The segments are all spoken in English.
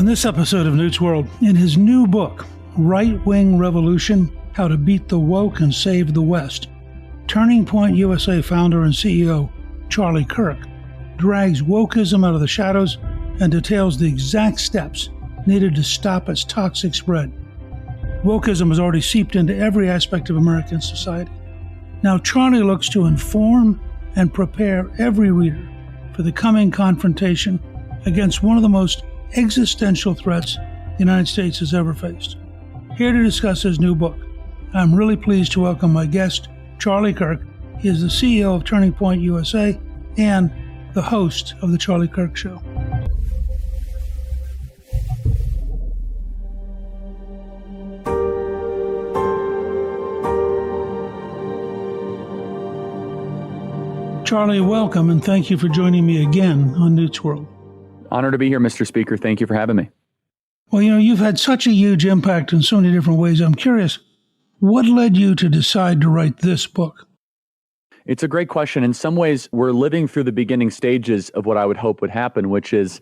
On this episode of Newt's World, in his new book, Right-Wing Revolution, How to Beat the Woke and Save the West, Turning Point USA founder and CEO Charlie Kirk drags wokeism out of the shadows and details the exact steps needed to stop its toxic spread. Wokeism has already seeped into every aspect of American society. Now Charlie looks to inform and prepare every reader for the coming confrontation against one of the most existential threats the United States has ever faced. Here to discuss his new book, I'm really pleased to welcome my guest, Charlie Kirk. He is the CEO of Turning Point USA and the host of The Charlie Kirk Show. Charlie, welcome, and thank you for joining me again on Newt's World. Honor to be here, Mr. Speaker. Thank you for having me. Well, you've had such a huge impact in so many different ways. I'm curious, what led you to decide to write this book? It's a great question. In some ways, we're living through the beginning stages of what I would hope would happen, which is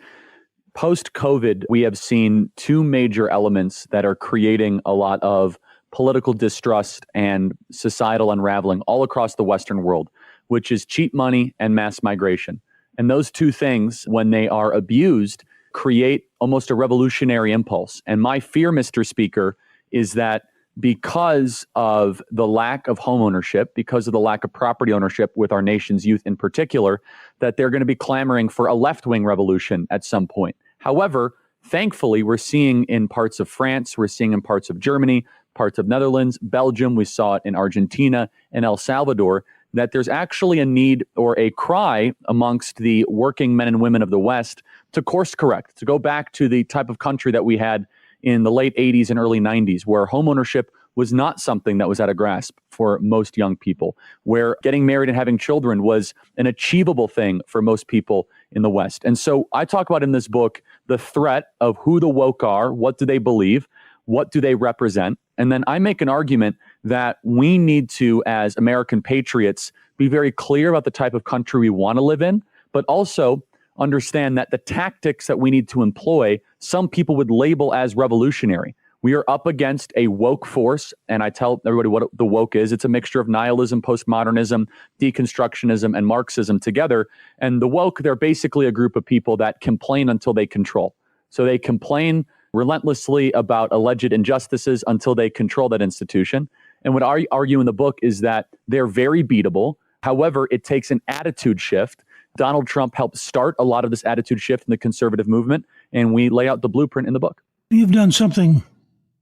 post-COVID, we have seen two major elements that are creating a lot of political distrust and societal unraveling all across the Western world, which is cheap money and mass migration. And those two things, when they are abused, create almost a revolutionary impulse. And my fear, Mr. Speaker, is that because of the lack of home ownership, because of the lack of property ownership with our nation's youth in particular, that they're going to be clamoring for a left-wing revolution at some point. However, thankfully, we're seeing in parts of France, we're seeing in parts of Germany, parts of Netherlands, Belgium, we saw it in Argentina and El Salvador, that there's actually a need or a cry amongst the working men and women of the West to course correct, to go back to the type of country that we had in the late 80s and early 90s, where homeownership was not something that was at a grasp for most young people, where getting married and having children was an achievable thing for most people in the West. And so I talk about in this book the threat of who the woke are, what do they believe, what do they represent? And then I make an argument that we need to, as American patriots, be very clear about the type of country we want to live in, but also understand that the tactics that we need to employ, some people would label as revolutionary. We are up against a woke force, and I tell everybody what the woke is. It's a mixture of nihilism, postmodernism, deconstructionism, and Marxism together. And the woke, they're basically a group of people that complain until they control. So they complain relentlessly about alleged injustices until they control that institution. And what I argue in the book is that they're very beatable. However, it takes an attitude shift. Donald Trump helped start a lot of this attitude shift in the conservative movement, and we lay out the blueprint in the book. You've done something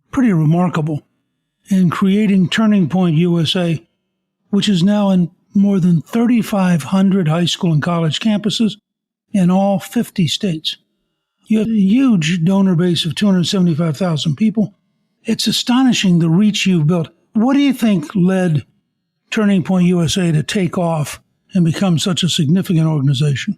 pretty remarkable in creating Turning Point USA, which is now in more than 3,500 high school and college campuses in all 50 states. You have a huge donor base of 275,000 people. It's astonishing the reach you've built. What do you think led Turning Point USA to take off and become such a significant organization?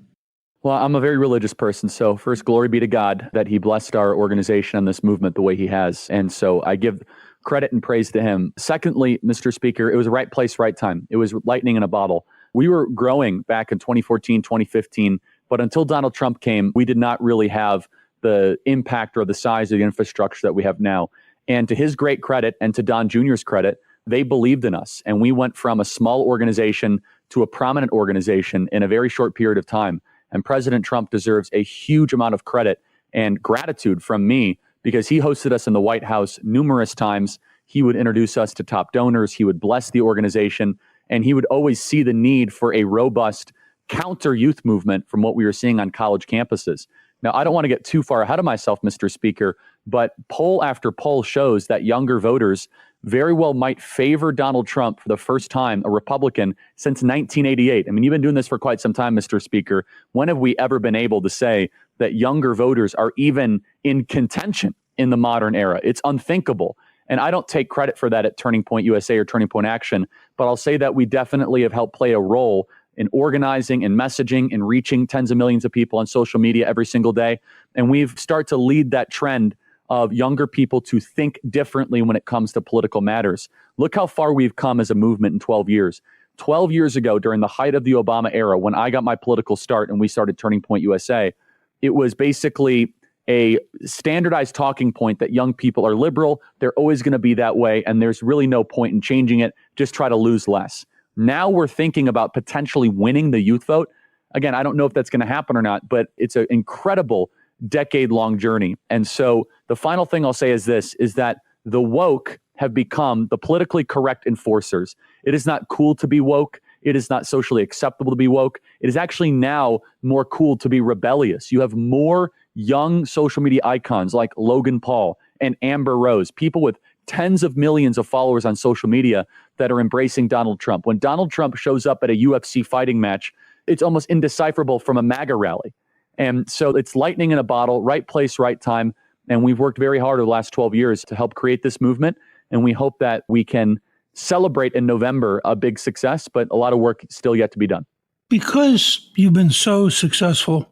Well, I'm a very religious person. So first, glory be to God that he blessed our organization and this movement the way he has. And so I give credit and praise to him. Secondly, Mr. Speaker, it was the right place, right time. It was lightning in a bottle. We were growing back in 2014, 2015, but until Donald Trump came, we did not really have the impact or the size of the infrastructure that we have now. And to his great credit and to Don Jr.'s credit, they believed in us. And we went from a small organization to a prominent organization in a very short period of time. And President Trump deserves a huge amount of credit and gratitude from me because he hosted us in the White House numerous times. He would introduce us to top donors. He would bless the organization. And he would always see the need for a robust counter-youth movement from what we were seeing on college campuses. Now, I don't want to get too far ahead of myself, Mr. Speaker, but poll after poll shows that younger voters very well might favor Donald Trump for the first time, a Republican, since 1988. I mean, you've been doing this for quite some time, Mr. Speaker. When have we ever been able to say that younger voters are even in contention in the modern era? It's unthinkable. And I don't take credit for that at Turning Point USA or Turning Point Action, but I'll say that we definitely have helped play a role in organizing and messaging and reaching tens of millions of people on social media every single day. And we've started to lead that trend of younger people to think differently when it comes to political matters. Look how far we've come as a movement in 12 years. 12 years ago, during the height of the Obama era, when I got my political start and we started Turning Point USA, it was basically a standardized talking point that young people are liberal. They're always going to be that way. And there's really no point in changing it. Just try to lose less. Now we're thinking about potentially winning the youth vote. Again, I don't know if that's going to happen or not, but it's an incredible decade-long journey. And so the final thing I'll say is this, is that the woke have become the politically correct enforcers. It is not cool to be woke. It is not socially acceptable to be woke. It is actually now more cool to be rebellious. You have more young social media icons like Logan Paul and Amber Rose, people with tens of millions of followers on social media that are embracing Donald Trump. When Donald Trump shows up at a UFC fighting match, it's almost indecipherable from a MAGA rally. And so it's lightning in a bottle, right place, right time. And we've worked very hard over the last 12 years to help create this movement. And we hope that we can celebrate in November a big success, but a lot of work still yet to be done. Because you've been so successful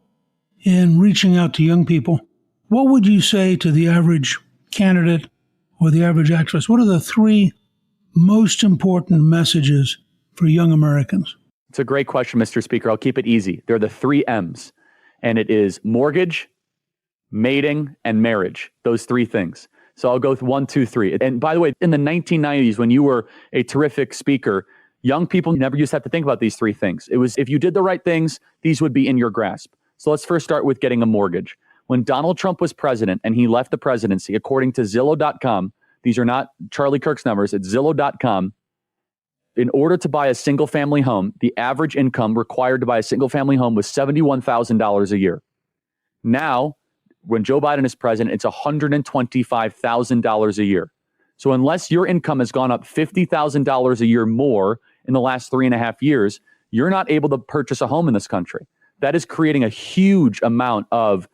in reaching out to young people, what would you say to the average candidate or the average actress? What are the three most important messages for young Americans? It's a great question, Mr. Speaker. I'll keep it easy. They're the three M's, and it is mortgage, mating, and marriage. Those three things. So I'll go with 1, 2, 3. And by the way, in the 1990s, when you were a terrific speaker, young people never used to have to think about these three things. It was, if you did the right things, these would be in your grasp. So let's first start with getting a mortgage. When Donald Trump was president and he left the presidency, according to Zillow.com, these are not Charlie Kirk's numbers, it's Zillow.com, in order to buy a single family home, the average income required to buy a single family home was $71,000 a year. Now, when Joe Biden is president, it's $125,000 a year. So unless your income has gone up $50,000 a year more in the last 3.5 years, you're not able to purchase a home in this country. That is creating a huge amount of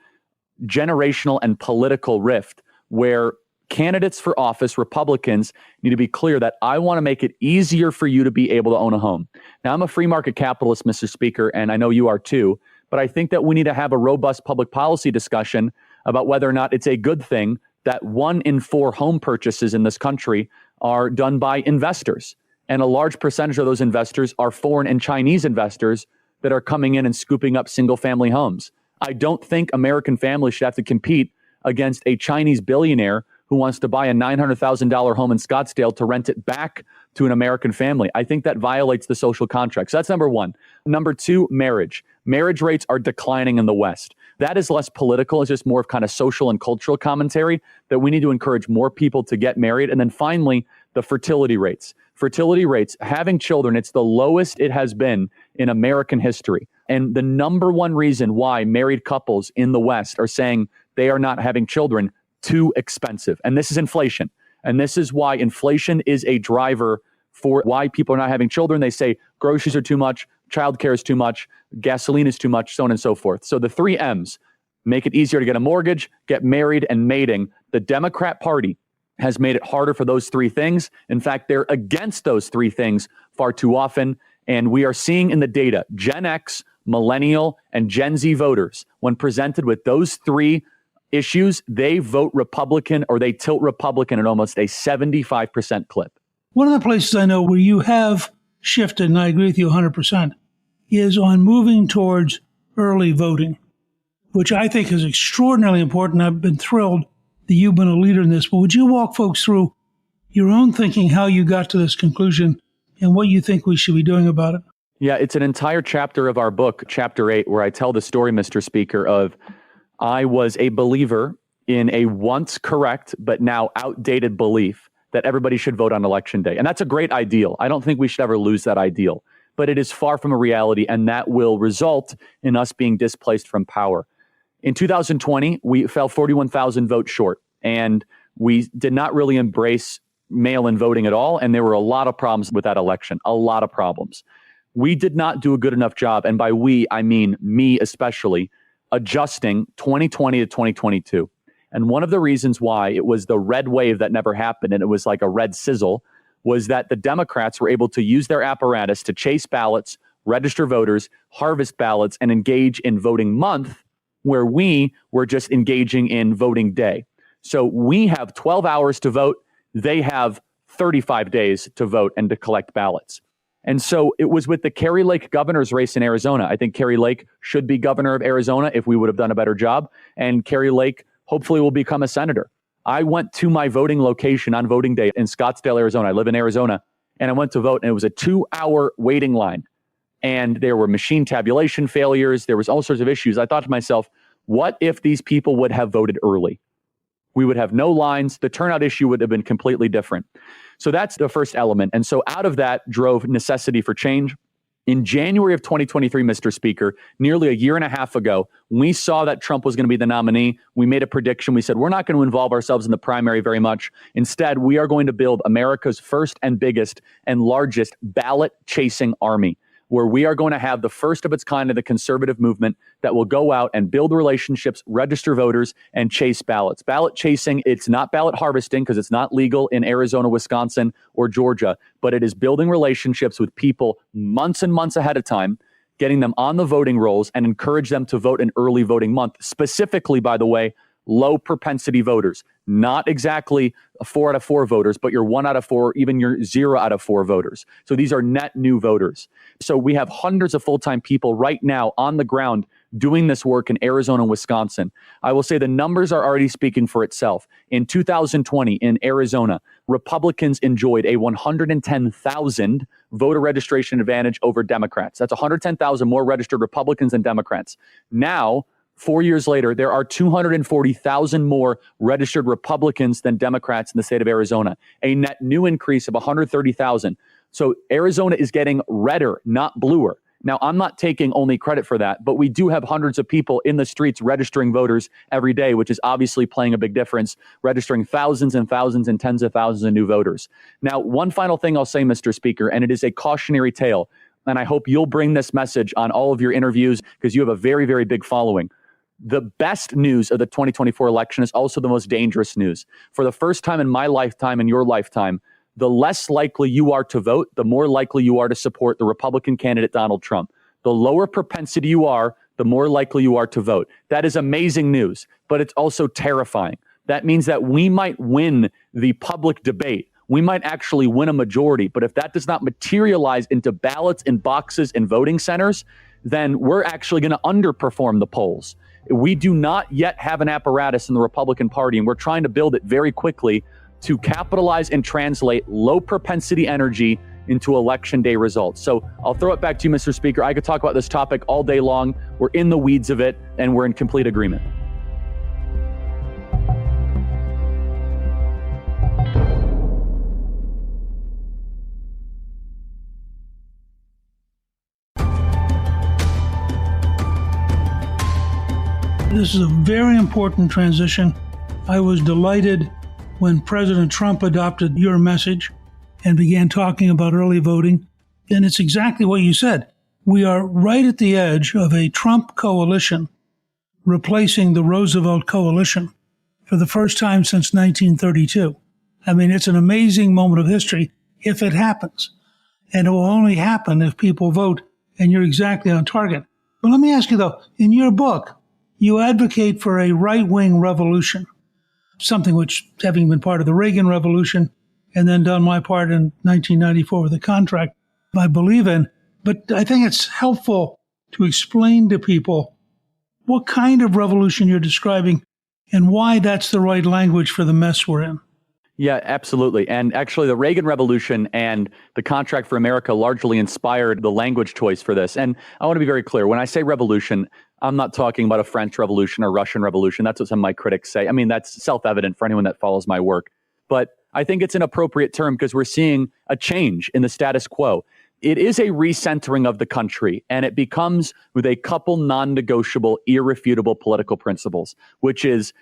generational and political rift where candidates for office, Republicans, need to be clear that I want to make it easier for you to be able to own a home. Now, I'm a free market capitalist, Mr. Speaker, and I know you are too, but I think that we need to have a robust public policy discussion about whether or not it's a good thing that 1 in 4 home purchases in this country are done by investors. And a large percentage of those investors are foreign and Chinese investors that are coming in and scooping up single family homes. I don't think American families should have to compete against a Chinese billionaire who wants to buy a $900,000 home in Scottsdale to rent it back to an American family. I think that violates the social contract. So that's number one. Number two, marriage. Marriage rates are declining in the West. That is less political. It's just more of kind of social and cultural commentary that we need to encourage more people to get married. And then finally, the fertility rates. Fertility rates, having children, it's the lowest it has been in American history. And the number one reason why married couples in the West are saying they are not having children, too expensive. And this is inflation. And this is why inflation is a driver for why people are not having children. They say groceries are too much, childcare is too much, gasoline is too much, so on and so forth. So the 3 M's, make it easier to get a mortgage, get married, and mating. The Democrat Party has made it harder for those 3 things. In fact, they're against those 3 things far too often. And we are seeing in the data, Gen X, Millennial, and Gen Z voters, when presented with those 3 issues, they vote Republican or they tilt Republican at almost a 75% clip. One of the places I know where you have shifted, and I agree with you 100%, is on moving towards early voting, which I think is extraordinarily important. I've been thrilled that you've been a leader in this. But would you walk folks through your own thinking, how you got to this conclusion, and what you think we should be doing about it? Yeah, it's an entire chapter of our book, Chapter 8, where I tell the story, Mr. Speaker, of I was a believer in a once correct but now outdated belief that everybody should vote on Election Day. And that's a great ideal. I don't think we should ever lose that ideal. But it is far from a reality, and that will result in us being displaced from power. In 2020, we fell 41,000 votes short, and we did not really embrace mail-in voting at all, and there were a lot of problems with that election, a lot of problems. We did not do a good enough job, and by we, I mean me especially, adjusting 2020 to 2022. And one of the reasons why it was the red wave that never happened, and it was like a red sizzle, was that the Democrats were able to use their apparatus to chase ballots, register voters, harvest ballots, and engage in voting month, where we were just engaging in voting day. So we have 12 hours to vote. They have 35 days to vote and to collect ballots. And so it was with the Kari Lake governor's race in Arizona. I think Kari Lake should be governor of Arizona if we would have done a better job. And Kari Lake hopefully will become a senator. I went to my voting location on voting day in Scottsdale, Arizona. I live in Arizona, and I went to vote, and it was a 2-hour waiting line. And there were machine tabulation failures. There was all sorts of issues. I thought to myself, what if these people would have voted early? We would have no lines. The turnout issue would have been completely different. So that's the first element. And so out of that drove necessity for change. In January of 2023, Mr. Speaker, nearly a year and a half ago, we saw that Trump was going to be the nominee. We made a prediction. We said, we're not going to involve ourselves in the primary very much. Instead, we are going to build America's first and biggest and largest ballot chasing army, where we are going to have the first of its kind of the conservative movement that will go out and build relationships, register voters, and chase ballots. Ballot chasing, it's not ballot harvesting because it's not legal in Arizona, Wisconsin, or Georgia, but it is building relationships with people months and months ahead of time, getting them on the voting rolls and encourage them to vote in early voting month. Specifically, by the way, low propensity voters, not exactly 4 out of 4 voters, but your 1 out of 4, even your 0 out of 4 voters. So these are net new voters. So we have hundreds of full-time people right now on the ground doing this work in Arizona and Wisconsin. I will say the numbers are already speaking for itself. In 2020 in Arizona, Republicans enjoyed a 110,000 voter registration advantage over Democrats. That's 110,000 more registered Republicans than Democrats. Now, 4 years later, there are 240,000 more registered Republicans than Democrats in the state of Arizona, a net new increase of 130,000. So Arizona is getting redder, not bluer. Now, I'm not taking only credit for that, but we do have hundreds of people in the streets registering voters every day, which is obviously playing a big difference, registering thousands and thousands and tens of thousands of new voters. Now, one final thing I'll say, Mr. Speaker, and it is a cautionary tale, and I hope you'll bring this message on all of your interviews because you have a very, very big following. The best news of the 2024 election is also the most dangerous news. For the first time in my lifetime and your lifetime, the less likely you are to vote, the more likely you are to support the Republican candidate, Donald Trump. The lower propensity you are, the more likely you are to vote. That is amazing news, but it's also terrifying. That means that we might win the public debate. We might actually win a majority, but if that does not materialize into ballots in boxes and voting centers, then we're actually going to underperform the polls. We do not yet have an apparatus in the Republican Party, and we're trying to build it very quickly to capitalize and translate low propensity energy into election day results. So I'll throw it back to you, Mr. Speaker. I could talk about this topic all day long. We're in the weeds of it, and we're in complete agreement. This is a very important transition. I was delighted when President Trump adopted your message and began talking about early voting. And it's exactly what you said. We are right at the edge of a Trump coalition replacing the Roosevelt coalition for the first time since 1932. I mean, it's an amazing moment of history if it happens. And it will only happen if people vote, and you're exactly on target. But let me ask you, though, in your book, you advocate for a right-wing revolution, something which, having been part of the Reagan Revolution and then done my part in 1994 with a contract, I believe in. But I think it's helpful to explain to people what kind of revolution you're describing and why that's the right language for the mess we're in. Yeah, absolutely. And actually, the Reagan Revolution and the Contract for America largely inspired the language choice for this. And I want to be very clear. When I say revolution, I'm not talking about a French Revolution or Russian Revolution. That's what some of my critics say. I mean, that's self-evident for anyone that follows my work. But I think it's an appropriate term because we're seeing a change in the status quo. It is a recentering of the country, and it becomes with a couple non-negotiable, irrefutable political principles, which is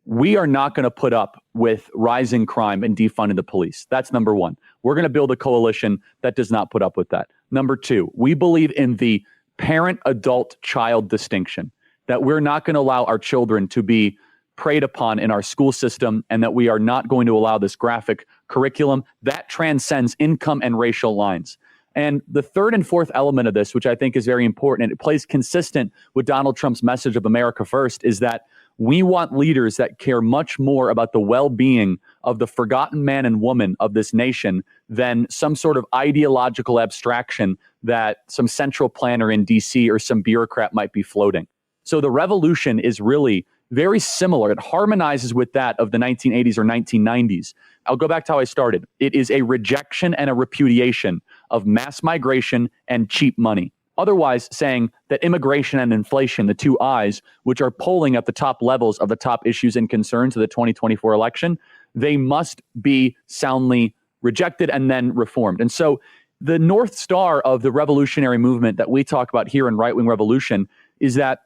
we are not going to put up with rising crime and defunding the police. That's number one. We're going to build a coalition that does not put up with that. Number two, we believe in the parent-adult-child distinction, that we're not going to allow our children to be preyed upon in our school system, and that we are not going to allow this graphic curriculum that transcends income and racial lines. And the third and fourth element of this, which I think is very important, and it plays consistent with Donald Trump's message of America First, is that we want leaders that care much more about the well-being of the forgotten man and woman of this nation than some sort of ideological abstraction that some central planner in DC or some bureaucrat might be floating. So the revolution is really very similar. It harmonizes with that of the 1980s or 1990s. I'll go back to how I started. It is a rejection and a repudiation of mass migration and cheap money. Otherwise, saying that immigration and inflation, the two I's, which are polling at the top levels of the top issues and concerns of the 2024 election, they must be soundly rejected and then reformed. And so the North Star of the revolutionary movement that we talk about here in Right Wing Revolution is that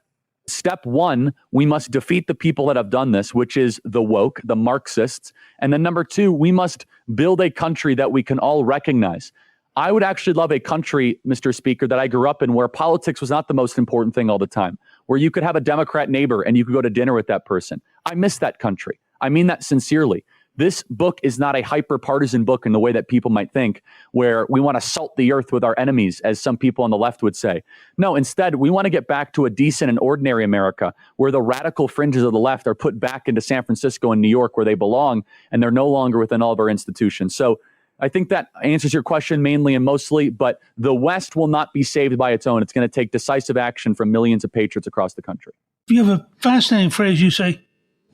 step one, we must defeat the people that have done this, which is the woke, the Marxists. And then number two, we must build a country that we can all recognize. I would actually love a country, Mr. Speaker, that I grew up in where politics was not the most important thing all the time, where you could have a Democrat neighbor and you could go to dinner with that person. I miss that country. I mean that sincerely. This book is not a hyper-partisan book in the way that people might think, where we want to salt the earth with our enemies, as some people on the left would say. No, instead, we want to get back to a decent and ordinary America where the radical fringes of the left are put back into San Francisco and New York where they belong, and they're no longer within all of our institutions. So I think that answers your question mainly and mostly, but the West will not be saved by its own. It's going to take decisive action from millions of patriots across the country. You have a fascinating phrase. You say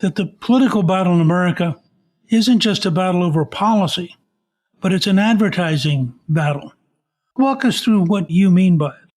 that the political battle in America isn't just a battle over policy, but it's an advertising battle. Walk us through what you mean by it.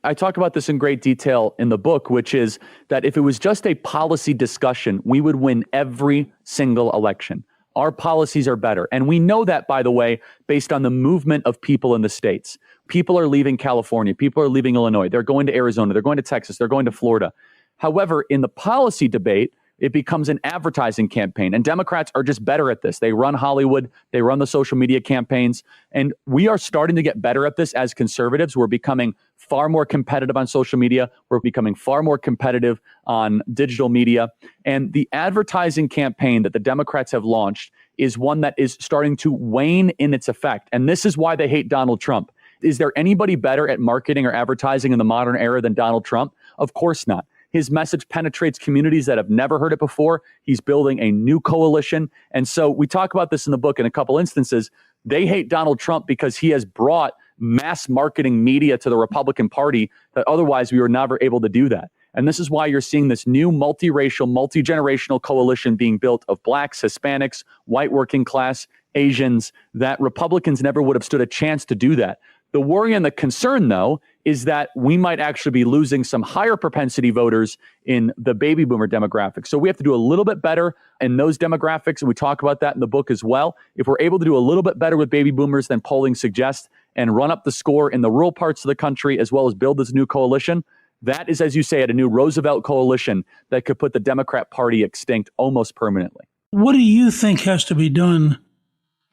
I talk about this in great detail in the book, which is that if it was just a policy discussion, we would win every single election. Our policies are better. And we know that, by the way, based on the movement of people in the states. People are leaving California. People are leaving Illinois. They're going to Arizona. They're going to Texas. They're going to Florida. However, in the policy debate, it becomes an advertising campaign. And Democrats are just better at this. They run Hollywood. They run the social media campaigns. And we are starting to get better at this as conservatives. We're becoming far more competitive on social media. We're becoming far more competitive on digital media. And the advertising campaign that the Democrats have launched is one that is starting to wane in its effect. And this is why they hate Donald Trump. Is there anybody better at marketing or advertising in the modern era than Donald Trump? Of course not. His message penetrates communities that have never heard it before. He's building a new coalition. And so we talk about this in the book in a couple instances. They hate Donald Trump because he has brought mass marketing media to the Republican Party that otherwise we were never able to do that. And this is why you're seeing this new multiracial, multi-generational coalition being built of blacks, Hispanics, white working class, Asians, that Republicans never would have stood a chance to do that. The worry and the concern, though, is that we might actually be losing some higher propensity voters in the baby boomer demographic. So we have to do a little bit better in those demographics, and we talk about that in the book as well. If we're able to do a little bit better with baby boomers than polling suggests and run up the score in the rural parts of the country as well as build this new coalition, that is, as you say, a new Roosevelt coalition that could put the Democrat Party extinct almost permanently. What do you think has to be done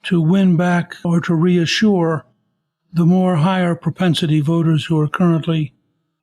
to win back or to reassure the more higher propensity voters who are currently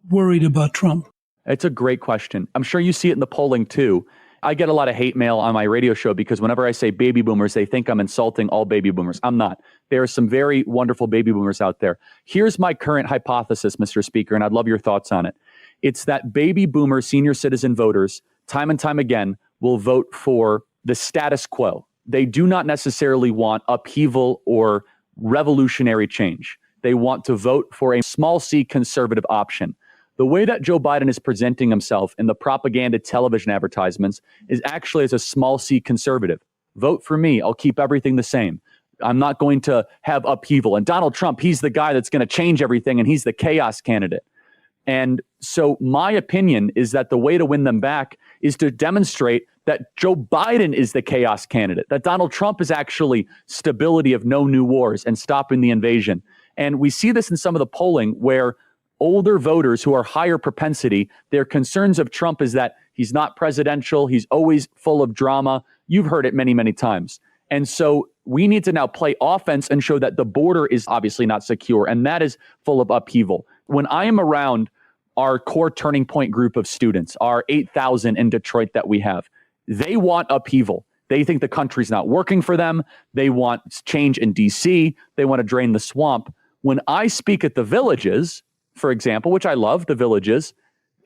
worried about Trump? It's a great question. I'm sure you see it in the polling too. I get a lot of hate mail on my radio show because whenever I say baby boomers, they think I'm insulting all baby boomers. I'm not. There are some very wonderful baby boomers out there. Here's my current hypothesis, Mr. Speaker, and I'd love your thoughts on it. It's that baby boomer senior citizen voters, time and time again, will vote for the status quo. They do not necessarily want upheaval or revolutionary change. They want to vote for a small c conservative option. The way that Joe Biden is presenting himself in the propaganda television advertisements is actually as a small c conservative. Vote for me. I'll keep everything the same. I'm not going to have upheaval. And Donald Trump, he's the guy that's going to change everything, and he's the chaos candidate. And so my opinion is that the way to win them back is to demonstrate that Joe Biden is the chaos candidate, that Donald Trump is actually stability of no new wars and stopping the invasion. And we see this in some of the polling where older voters who are higher propensity, their concerns of Trump is that he's not presidential, he's always full of drama. You've heard it many, many times. And so we need to now play offense and show that the border is obviously not secure, and that is full of upheaval. When I am around our core Turning Point group of students, our 8,000 in Detroit that we have, they want upheaval. They think the country's not working for them. They want change in DC. They want to drain the swamp. When I speak at the villages, for example, which I love, the villages,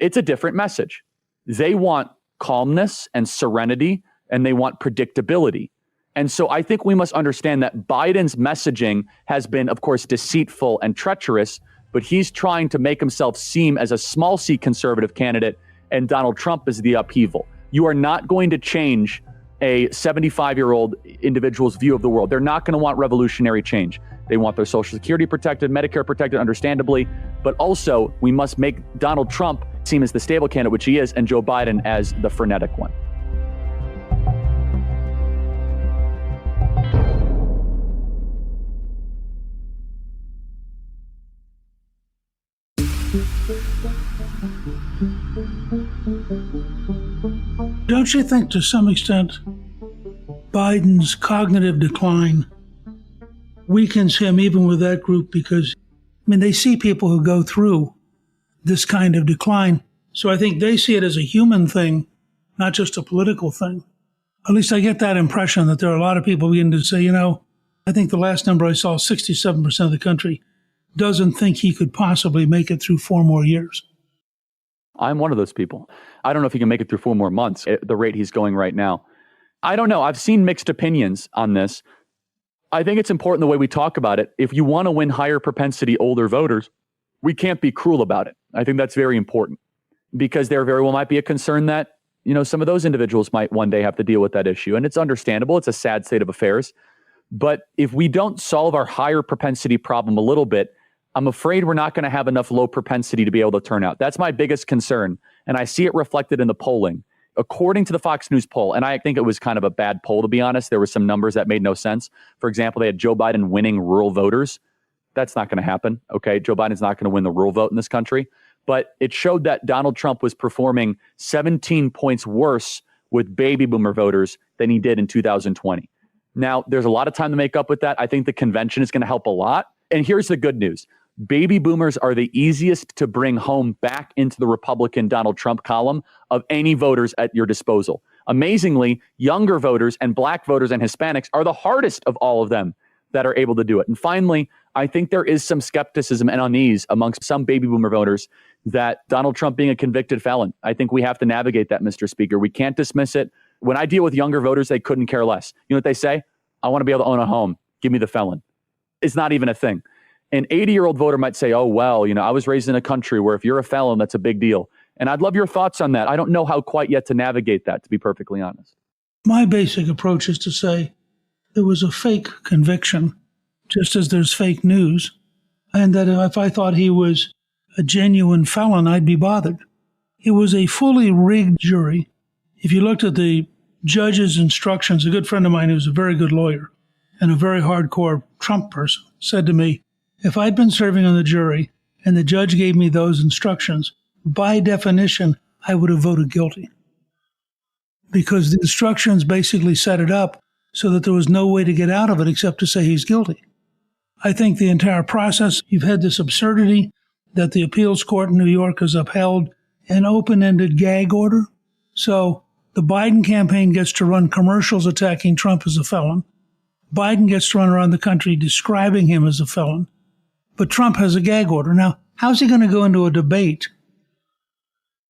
it's a different message. They want calmness and serenity, and they want predictability. And so I think we must understand that Biden's messaging has been, of course, deceitful and treacherous, but he's trying to make himself seem as a small c conservative candidate. and Donald Trump is the upheaval. You are not going to change a 75-year-old individual's view of the world. They're not going to want revolutionary change. They want their Social Security protected, Medicare protected, understandably. But also, we must make Donald Trump seem as the stable candidate, which he is, and Joe Biden as the frenetic one. Don't you think to some extent Biden's cognitive decline weakens him even with that group? Because, they see people who go through this kind of decline. So I think they see it as a human thing, not just a political thing. At least I get that impression that there are a lot of people beginning to say, I think the last number I saw, 67% of the country doesn't think he could possibly make it through 4 more years. I'm one of those people. I don't know if he can make it through 4 more months at the rate he's going right now. I don't know. I've seen mixed opinions on this. I think it's important the way we talk about it. If you want to win higher propensity older voters, we can't be cruel about it. I think that's very important because there very well might be a concern that, some of those individuals might one day have to deal with that issue. And it's understandable. It's a sad state of affairs. But if we don't solve our higher propensity problem a little bit, I'm afraid we're not going to have enough low propensity to be able to turn out. That's my biggest concern. And I see it reflected in the polling. According to the Fox News poll, and I think it was kind of a bad poll, to be honest, there were some numbers that made no sense. For example, they had Joe Biden winning rural voters. That's not going to happen. Okay. Joe Biden's not going to win the rural vote in this country. But it showed that Donald Trump was performing 17 points worse with baby boomer voters than he did in 2020. Now, there's a lot of time to make up with that. I think the convention is going to help a lot. And here's the good news. Baby boomers are the easiest to bring home back into the Republican Donald Trump column of any voters at your disposal. Amazingly, younger voters and black voters and Hispanics are the hardest of all of them that are able to do it. And finally, I think there is some skepticism and unease amongst some baby boomer voters that Donald Trump being a convicted felon. I think we have to navigate that, Mr. Speaker. We can't dismiss it. When I deal with younger voters, they couldn't care less. You know what they say? I want to be able to own a home. Give me the felon. It's not even a thing. An 80-year-old voter might say, oh, well, I was raised in a country where if you're a felon, that's a big deal. And I'd love your thoughts on that. I don't know how quite yet to navigate that, to be perfectly honest. My basic approach is to say it was a fake conviction, just as there's fake news, and that if I thought he was a genuine felon, I'd be bothered. It was a fully rigged jury. If you looked at the judge's instructions, a good friend of mine who's a very good lawyer and a very hardcore Trump person said to me, if I'd been serving on the jury and the judge gave me those instructions, by definition, I would have voted guilty. Because the instructions basically set it up so that there was no way to get out of it except to say he's guilty. I think the entire process, you've had this absurdity that the appeals court in New York has upheld an open-ended gag order. So the Biden campaign gets to run commercials attacking Trump as a felon. Biden gets to run around the country describing him as a felon. But Trump has a gag order. Now, how's he going to go into a debate?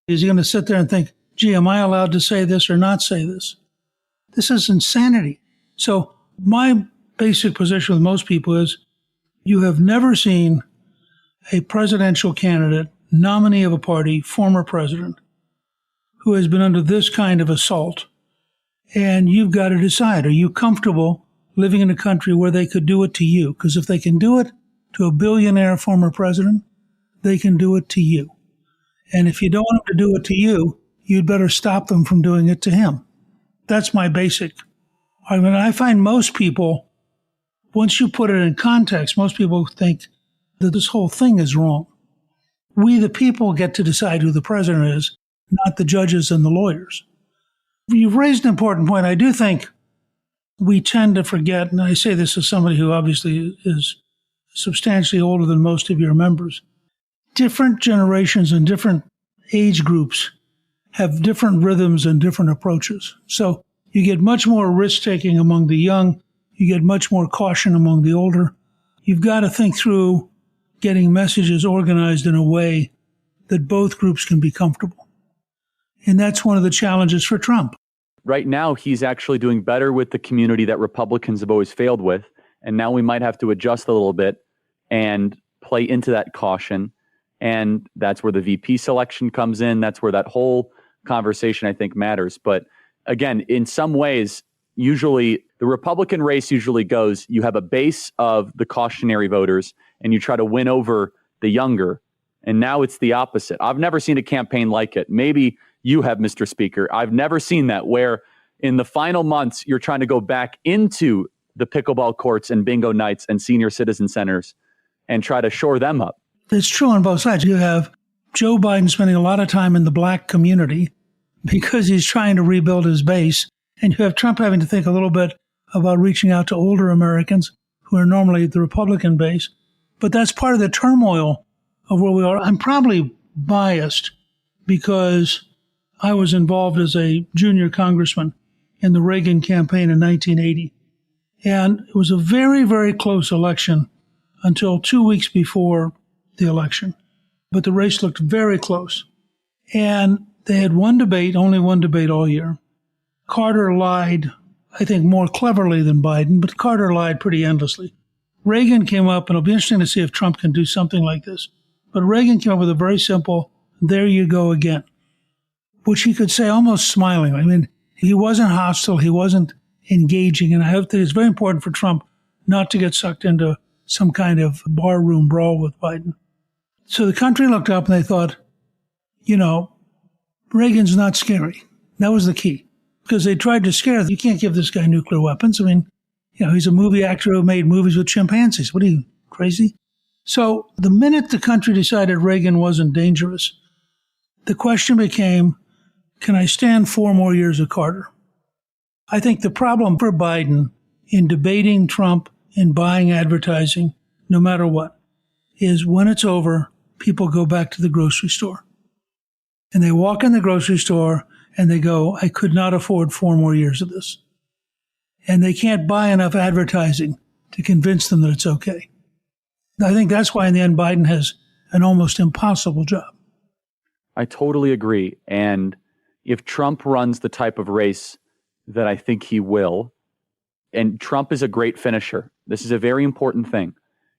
Is he going to sit there and think, gee, am I allowed to say this or not say this? This is insanity. So my basic position with most people is you have never seen a presidential candidate, nominee of a party, former president, who has been under this kind of assault. And you've got to decide, are you comfortable living in a country where they could do it to you? Because if they can do it to a billionaire former president, they can do it to you. And if you don't want them to do it to you, you'd better stop them from doing it to him. That's my basic argument. I find most people, once you put it in context, most people think that this whole thing is wrong. We, the people, get to decide who the president is, not the judges and the lawyers. You've raised an important point. I do think we tend to forget, and I say this as somebody who obviously is substantially older than most of your members, different generations and different age groups have different rhythms and different approaches. So you get much more risk-taking among the young. You get much more caution among the older. You've got to think through getting messages organized in a way that both groups can be comfortable. And that's one of the challenges for Trump. Right now, he's actually doing better with the community that Republicans have always failed with. And now we might have to adjust a little bit and play into that caution And that's where the VP selection comes in. That's where that whole conversation, I think, matters. But again, in some ways, usually the Republican race usually goes, you have a base of the cautionary voters and you try to win over the younger. And now it's the opposite. I've never seen a campaign like it. Maybe you have, Mr. Speaker. I've never seen that, where in the final months, you're trying to go back into the pickleball courts and bingo nights and senior citizen centers and try to shore them up. It's true on both sides. You have Joe Biden spending a lot of time in the black community because he's trying to rebuild his base. And you have Trump having to think a little bit about reaching out to older Americans who are normally the Republican base. But that's part of the turmoil of where we are. I'm probably biased because I was involved as a junior congressman in the Reagan campaign in 1980. And it was a very, very close election until 2 weeks before the election. But the race looked very close. And they had only one debate all year. Carter lied, I think, more cleverly than Biden, but Carter lied pretty endlessly. Reagan came up, and it'll be interesting to see if Trump can do something like this. But Reagan came up with a very simple, there you go again, which he could say almost smilingly. I mean, he wasn't hostile, he wasn't engaging, and I think it's very important for Trump not to get sucked into some kind of barroom brawl with Biden. So the country looked up and they thought, Reagan's not scary. That was the key. Because they tried to scare, you can't give this guy nuclear weapons. I mean, he's a movie actor who made movies with chimpanzees. What are you, crazy? So the minute the country decided Reagan wasn't dangerous, the question became, can I stand 4 more years of Carter? I think the problem for Biden in debating Trump, in buying advertising, no matter what, is when it's over, people go back to the grocery store. And they walk in the grocery store and they go, I could not afford 4 more years of this. And they can't buy enough advertising to convince them that it's okay. I think that's why in the end Biden has an almost impossible job. I totally agree. And if Trump runs the type of race that I think he will, and Trump is a great finisher, this is a very important thing.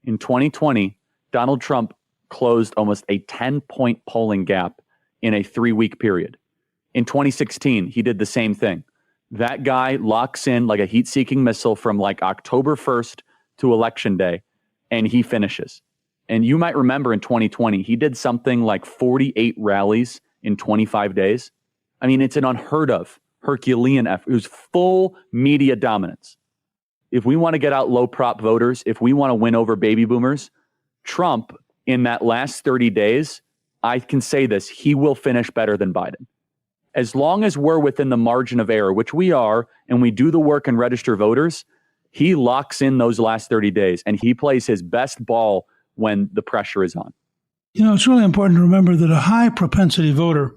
In 2020, Donald Trump closed almost a 10-point polling gap in a 3-week period. In 2016, he did the same thing. That guy locks in like a heat-seeking missile from like October 1st to Election Day, and he finishes. And you might remember in 2020, he did something like 48 rallies in 25 days. I mean, it's an unheard of Herculean effort. It was full media dominance. If we want to get out low prop voters, if we want to win over baby boomers, Trump in that last 30 days, I can say this, he will finish better than Biden. As long as we're within the margin of error, which we are, and we do the work and register voters, he locks in those last 30 days and he plays his best ball when the pressure is on. It's really important to remember that a high propensity voter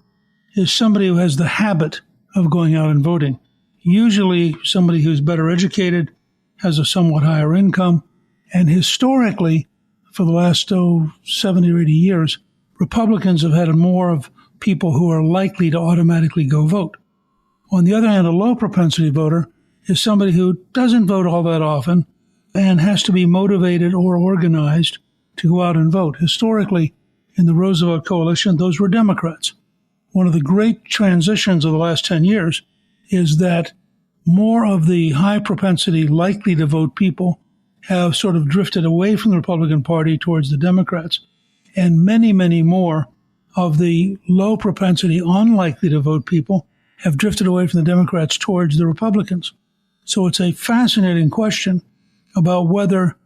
is somebody who has the habit of going out and voting. Usually somebody who's better educated, has a somewhat higher income, and historically, for the last 70 or 80 years, Republicans have had more of people who are likely to automatically go vote. On the other hand, a low propensity voter is somebody who doesn't vote all that often and has to be motivated or organized to go out and vote. Historically, in the Roosevelt coalition, those were Democrats. One of the great transitions of the last 10 years is that more of the high propensity likely to vote people have sort of drifted away from the Republican Party towards the Democrats, and many, many more of the low propensity unlikely to vote people have drifted away from the Democrats towards the Republicans. So it's a fascinating question about whether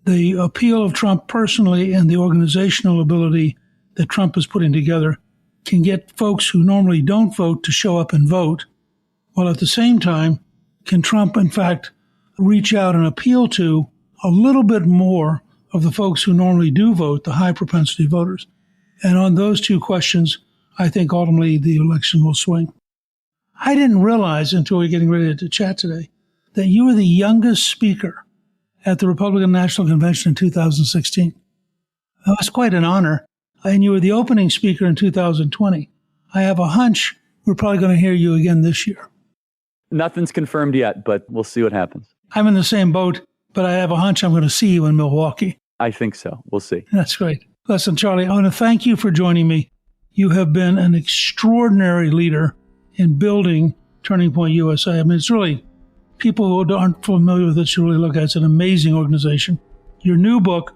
the appeal of Trump personally and the organizational ability that Trump is putting together can get folks who normally don't vote to show up and vote, while at the same time, can Trump, in fact, reach out and appeal to a little bit more of the folks who normally do vote, the high propensity voters. And on those two questions, I think ultimately the election will swing. I didn't realize until we were getting ready to chat today that you were the youngest speaker at the Republican National Convention in 2016. That was quite an honor. And you were the opening speaker in 2020. I have a hunch we're probably going to hear you again this year. Nothing's confirmed yet, but we'll see what happens. I'm in the same boat, but I have a hunch I'm going to see you in Milwaukee. I think so. We'll see. That's great. Listen, Charlie, I want to thank you for joining me. You have been an extraordinary leader in building Turning Point USA. I mean, it's really, people who aren't familiar with it should really look at it. It's an amazing organization. Your new book,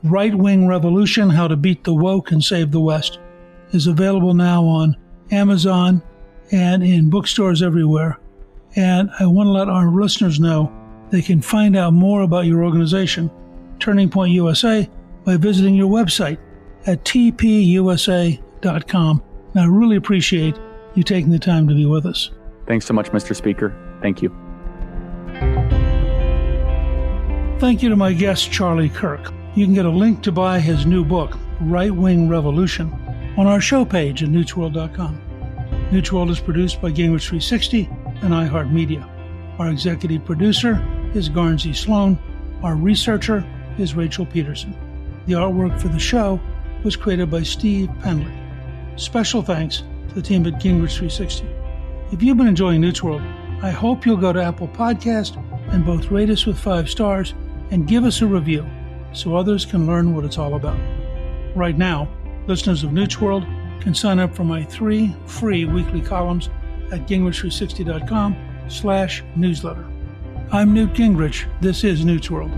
Right Wing Revolution, How to Beat the Woke and Save the West, is available now on Amazon and in bookstores everywhere. And I want to let our listeners know they can find out more about your organization, Turning Point USA, by visiting your website at tpusa.com. And I really appreciate you taking the time to be with us. Thanks so much, Mr. Speaker. Thank you. Thank you to my guest, Charlie Kirk. You can get a link to buy his new book, Right Wing Revolution, on our show page at newtsworld.com. Newt's World is produced by Gingrich 360 and iHeartMedia. Our executive producer is Garnsey Sloan. Our researcher is Rachel Peterson. The artwork for the show was created by Steve Pendley. Special thanks to the team at Gingrich 360. If you've been enjoying Newt's World, I hope you'll go to Apple Podcast and both rate us with 5 stars and give us a review so others can learn what it's all about. Right now, listeners of Newt's World can sign up for my 3 free weekly columns at gingrich360.com/newsletter. I'm Newt Gingrich. This is Newt's World.